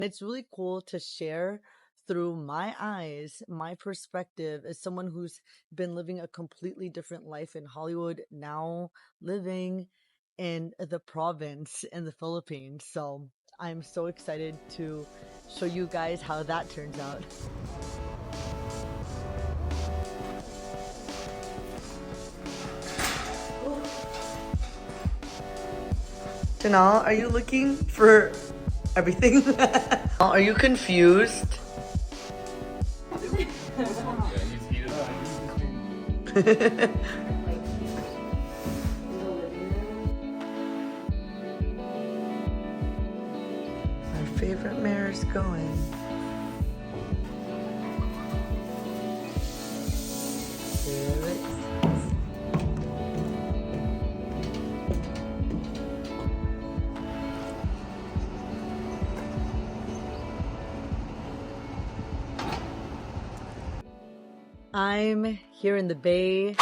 It's really cool to share through my eyes, my perspective as someone who's been living a completely different life in Hollywood, now living in the province in the Philippines. So I'm so excited to show you guys how that turns out. Janelle, are you looking for everything? Are you confused? Our favorite mayor's going. Here it is. I'm here in the Bay.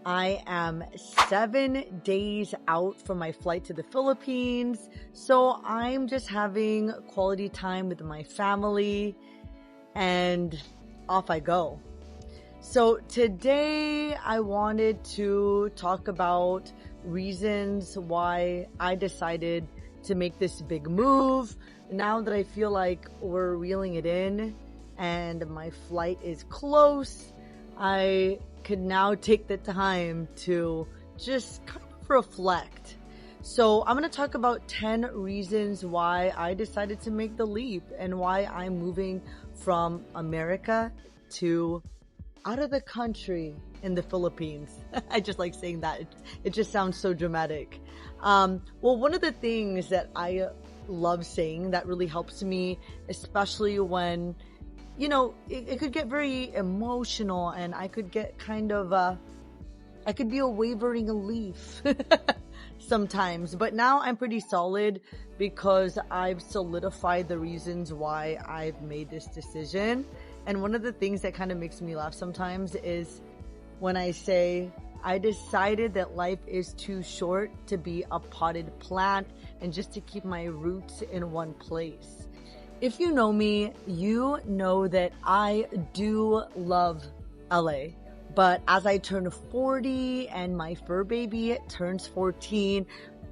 I am 7 days out from my flight to the Philippines. So I'm just having quality time with my family and off I go. So today I wanted to talk about reasons why I decided to make this big move. Now that I feel like we're reeling it in and my flight is close, I could now take the time to just kind of reflect. So I'm going to talk about 10 reasons why I decided to make the leap and why I'm moving from America to out of the country in the Philippines. I just like saying that. It just sounds so dramatic. Well, one of the things that I love saying that really helps me, especially when it could get very emotional and I could get kind of, I could be a wavering leaf sometimes. But now I'm pretty solid because I've solidified the reasons why I've made this decision. And one of the things that kind of makes me laugh sometimes is when I say, I decided that life is too short to be a potted plant and just to keep my roots in one place. If you know me, you know that I do love LA. But as I turn 40 and my fur baby turns 14,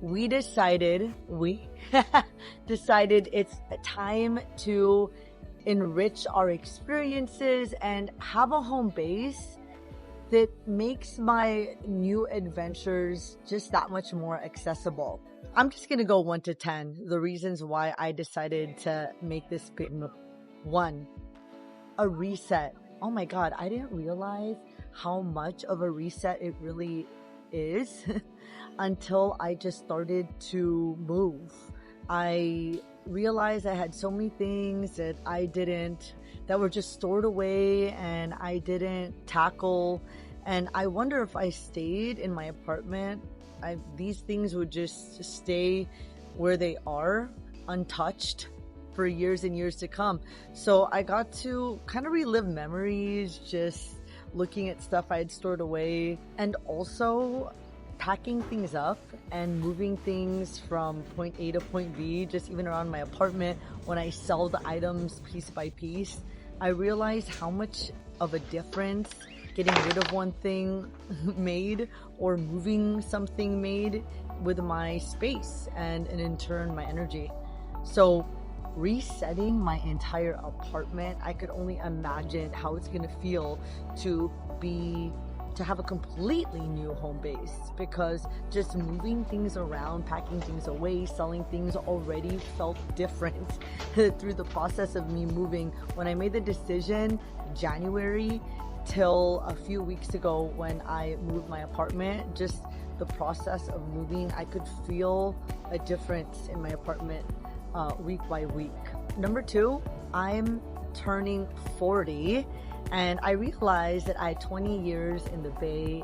we decided it's time to enrich our experiences and have a home base that makes my new adventures just that much more accessible. I'm just gonna go 1 to 10, the reasons why I decided to make this big move. 1, a reset. Oh my God, I didn't realize how much of a reset it really is until I just started to move. I realized I had so many things that that were just stored away and I didn't tackle. And I wonder if I stayed in my apartment, these things would just stay where they are, untouched for years and years to come. So I got to kind of relive memories, just looking at stuff I had stored away and also packing things up and moving things from point A to point B, just even around my apartment. When I sell the items piece by piece, I realized how much of a difference getting rid of one thing made or moving something made with my space and in turn my energy. So resetting my entire apartment, I could only imagine how it's gonna feel to have a completely new home base, because just moving things around, packing things away, selling things already felt different through the process of me moving. When I made the decision January till a few weeks ago when I moved my apartment, just the process of moving, I could feel a difference in my apartment week by week. Number 2, I'm turning 40 and I realized that I had 20 years in the Bay,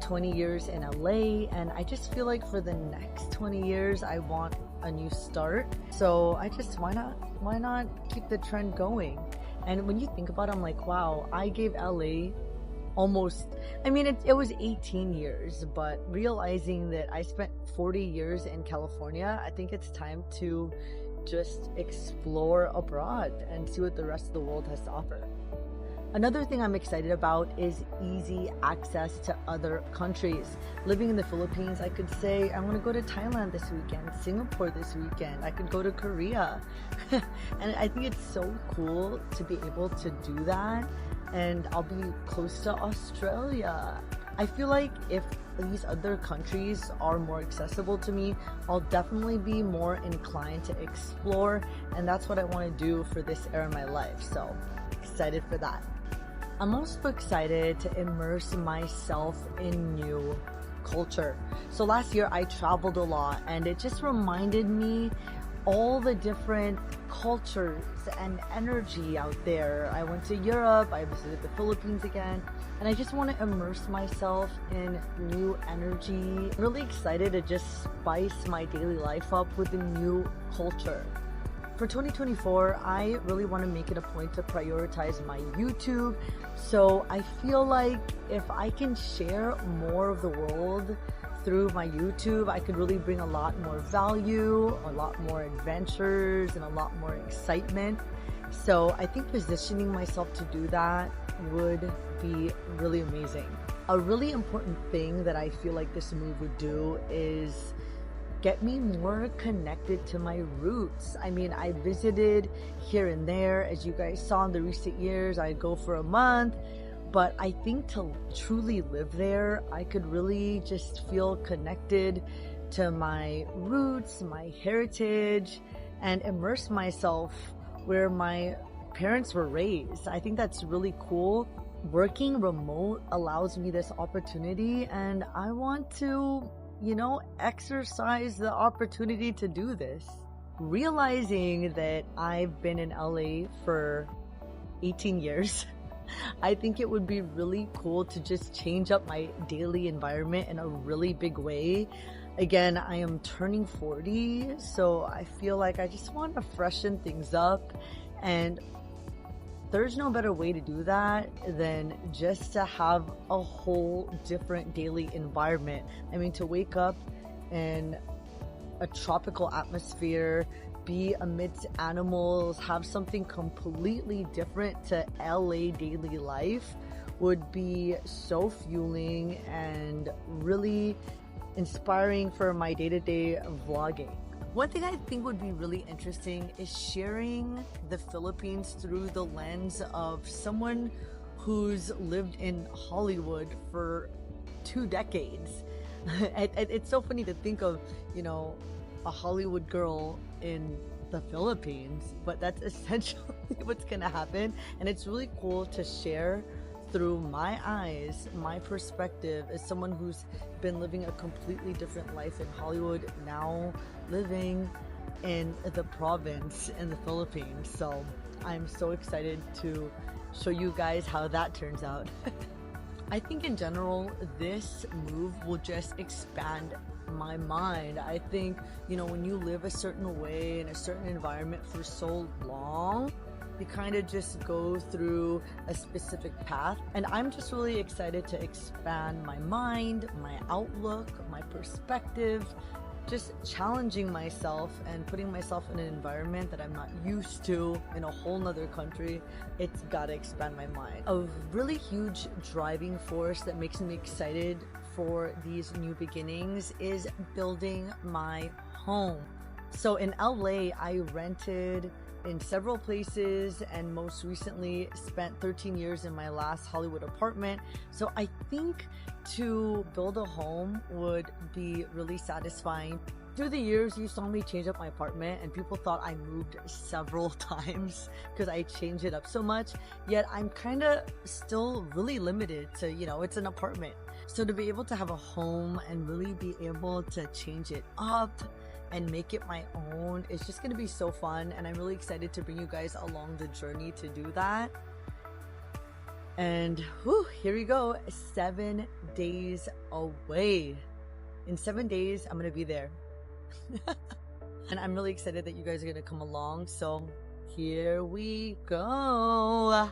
20 years in LA, and I just feel like for the next 20 years I want a new start. So I just, why not keep the trend going? And when you think about it, I'm like, wow, I gave LA almost, I mean, it was 18 years, but realizing that I spent 40 years in California, I think it's time to just explore abroad and see what the rest of the world has to offer. Another thing I'm excited about is easy access to other countries. Living in the Philippines, I could say I want to go to Thailand this weekend, Singapore this weekend. I could go to Korea. And I think it's so cool to be able to do that. And I'll be close to Australia. I feel like if these other countries are more accessible to me, I'll definitely be more inclined to explore. And that's what I want to do for this era of my life. So excited for that. I'm also excited to immerse myself in new culture. So last year I traveled a lot, and it just reminded me all the different cultures and energy out there. I went to Europe, I visited the Philippines again, and I just want to immerse myself in new energy. I'm really excited to just spice my daily life up with a new culture. For 2024, I really want to make it a point to prioritize my YouTube. So I feel like if I can share more of the world through my YouTube, I could really bring a lot more value, a lot more adventures, and a lot more excitement. So I think positioning myself to do that would be really amazing. A really important thing that I feel like this move would do is get me more connected to my roots. I mean, I visited here and there. As you guys saw in the recent years, I'd go for a month. But I think to truly live there, I could really just feel connected to my roots, my heritage, and immerse myself where my parents were raised. I think that's really cool. Working remote allows me this opportunity, and I want to exercise the opportunity to do this. Realizing that I've been in LA for 18 years, I think it would be really cool to just change up my daily environment in a really big way. Again, I am turning 40, so I feel like I just want to freshen things up, and there's no better way to do that than just to have a whole different daily environment. I mean, to wake up in a tropical atmosphere, be amidst animals, have something completely different to LA daily life would be so fueling and really inspiring for my day-to-day vlogging. One thing I think would be really interesting is sharing the Philippines through the lens of someone who's lived in Hollywood for 2 decades. It's so funny to think of, a Hollywood girl in the Philippines, but that's essentially what's gonna happen. And it's really cool to share through my eyes, my perspective as someone who's been living a completely different life in Hollywood, now living in the province in the Philippines. So I'm so excited to show you guys how that turns out. I think in general, this move will just expand my mind. I think, when you live a certain way in a certain environment for so long, you kind of just go through a specific path. And I'm just really excited to expand my mind, my outlook, my perspective, just challenging myself and putting myself in an environment that I'm not used to in a whole nother country. It's gotta expand my mind. A really huge driving force that makes me excited for these new beginnings is building my home. So in LA, I rented in several places, and most recently spent 13 years in my last Hollywood apartment. So I think to build a home would be really satisfying. Through the years, you saw me change up my apartment, and people thought I moved several times because I changed it up so much. Yet I'm kind of still really limited to, it's an apartment. So to be able to have a home and really be able to change it up and make it my own, it's just going to be so fun. And I'm really excited to bring you guys along the journey to do that. And here we go. 7 days away. In 7 days, I'm going to be there. And I'm really excited that you guys are going to come along. So here we go.